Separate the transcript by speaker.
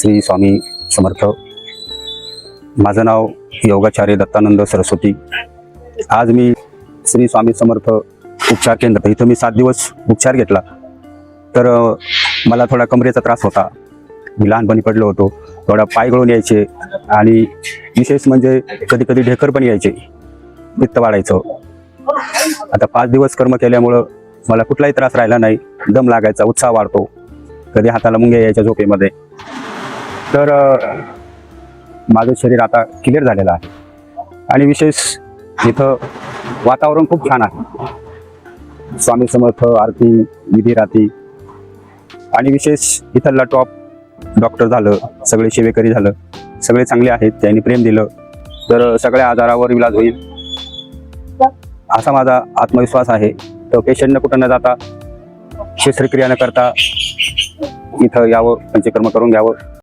Speaker 1: श्री स्वामी समर्थ. माझं नाव योगाचार्य दत्तानंद सरस्वती. आज मी श्री स्वामी समर्थ उपचार केंद्र इथं मी 7 दिवस उपचार घेतला. तर मला थोडा कमरेचा त्रास होता. मी लहानपणी पडलो होतो. थोडा पाय गळून यायचे आणि विशेष म्हणजे कधी कधी ढेकर पण यायचे, पित्त वाढायचं. आता 5 दिवस कर्म केल्यामुळं मला कुठलाही त्रास राहिला नाही. दम लागायचा, उत्साह वाढतो, कधी हाताला मुंग्या यायच्या झोपेमध्ये. तर माझं शरीर आता क्लिअर झालेलं आहे. आणि विशेष इथं वातावरण खूप छान आहे. स्वामी समर्थ आरती विधी राहती. आणि विशेष इथला टॉप डॉक्टर झालं, सगळे सेवेकरी झालं, सगळे चांगले आहेत. त्यांनी प्रेम दिलं तर सगळ्या आजारावर इलाज होईल असा माझा आत्मविश्वास आहे. तर पेशंटनं कुठं न जाता, शस्त्रक्रिया न करता इथं यावं, पंचकर्म करून घ्यावं.